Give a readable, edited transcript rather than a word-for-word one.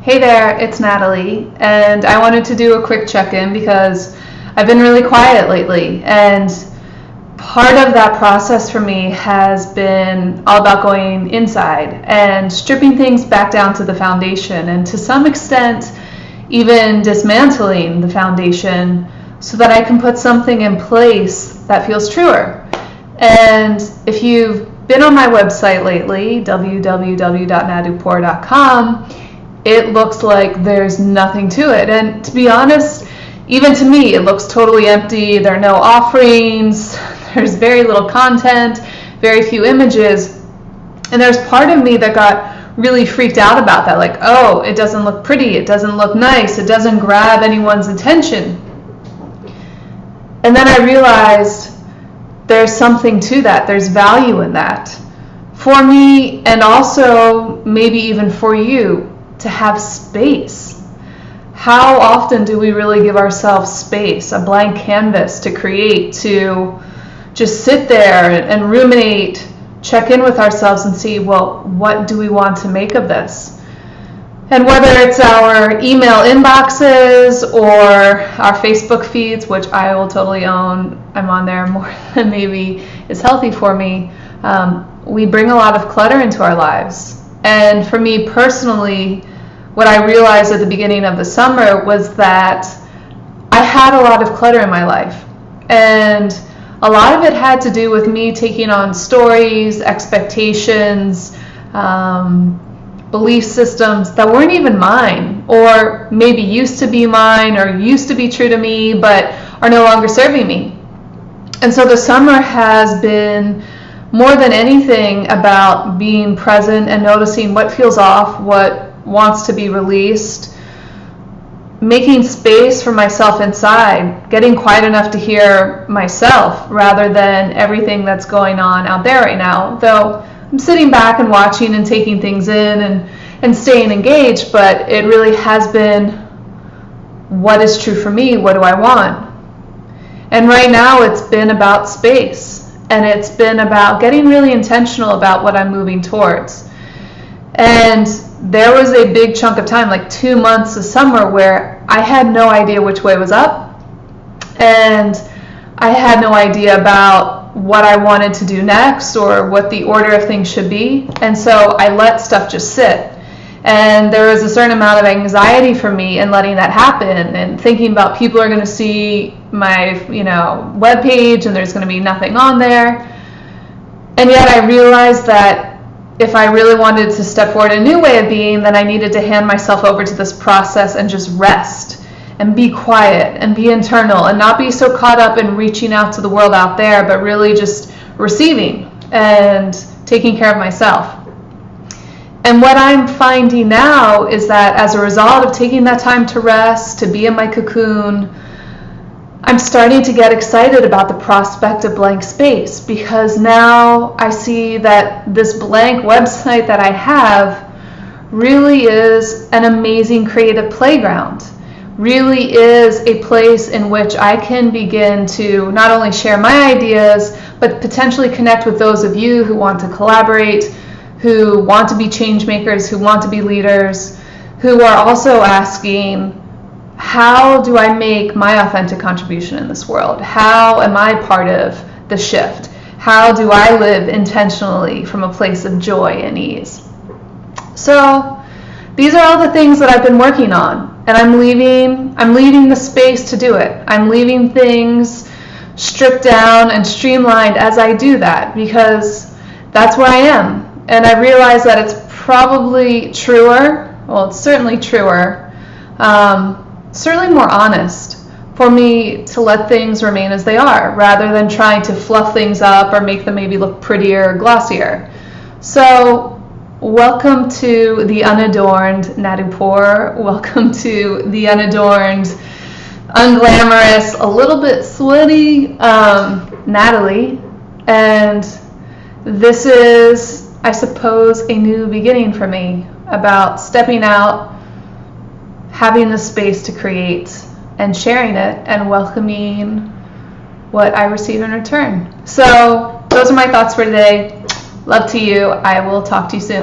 Hey there, it's Natalie, and I wanted to do a quick check-in because I've been really quiet lately, and part of that process for me has been all about going inside and stripping things back down to the foundation, and to some extent even dismantling the foundation so that I can put something in place that feels truer. And if you've been on my website lately, www.NADUPOR.com, it looks like there's nothing to it. And to be honest, even to me, it looks totally empty. There are no offerings, there's very little content, very few images. And there's part of me that got really freaked out about that, like, oh, it doesn't look pretty, it doesn't look nice, it doesn't grab anyone's attention. And then I realized there's something to that, there's value in that. For me, and also maybe even for you, to have space. How often do we really give ourselves space, a blank canvas to create, to just sit there and ruminate, check in with ourselves and see, well, what do we want to make of this? And whether it's our email inboxes or our Facebook feeds, which I will totally own, I'm on there more than maybe is healthy for me, we bring a lot of clutter into our lives. And for me personally, what I realized at the beginning of the summer was that I had a lot of clutter in my life. And a lot of it had to do with me taking on stories, expectations, belief systems that weren't even mine, or maybe used to be mine, or used to be true to me, but are no longer serving me. And so the summer has been more than anything about being present and noticing what feels off, what wants to be released, making space for myself inside, getting quiet enough to hear myself rather than everything that's going on out there right now. Though I'm sitting back and watching and taking things in and staying engaged, but it really has been, what is true for me? What do I want? And right now it's been about space, and it's been about getting really intentional about what I'm moving towards. And there was a big chunk of time, like 2 months of summer, where I had no idea which way was up, and I had no idea about what I wanted to do next or what the order of things should be. And so I let stuff just sit. And there was a certain amount of anxiety for me in letting that happen, and thinking about people are going to see my, webpage and there's going to be nothing on there. And yet I realized that if I really wanted to step forward a new way of being, then I needed to hand myself over to this process and just rest and be quiet and be internal and not be so caught up in reaching out to the world out there, but really just receiving and taking care of myself. And what I'm finding now is that as a result of taking that time to rest, to be in my cocoon, I'm starting to get excited about the prospect of blank space, because now I see that this blank website that I have really is an amazing creative playground, really is a place in which I can begin to not only share my ideas, but potentially connect with those of you who want to collaborate, who want to be change makers, who want to be leaders, who are also asking, how do I make my authentic contribution in this world? How am I part of the shift? How do I live intentionally from a place of joy and ease? So these are all the things that I've been working on, and I'm leaving the space to do it. I'm leaving things stripped down and streamlined as I do that, because that's where I am. And I realize that it's probably truer, well, it's certainly truer, certainly more honest for me to let things remain as they are, rather than trying to fluff things up or make them maybe look prettier or glossier. So welcome to the unadorned NADUPOR. Welcome to the unadorned, unglamorous, a little bit sweaty Natalie. And this is, I suppose, a new beginning for me about stepping out, having the space to create, and sharing it, and welcoming what I receive in return. So those are my thoughts for today. Love to you. I will talk to you soon.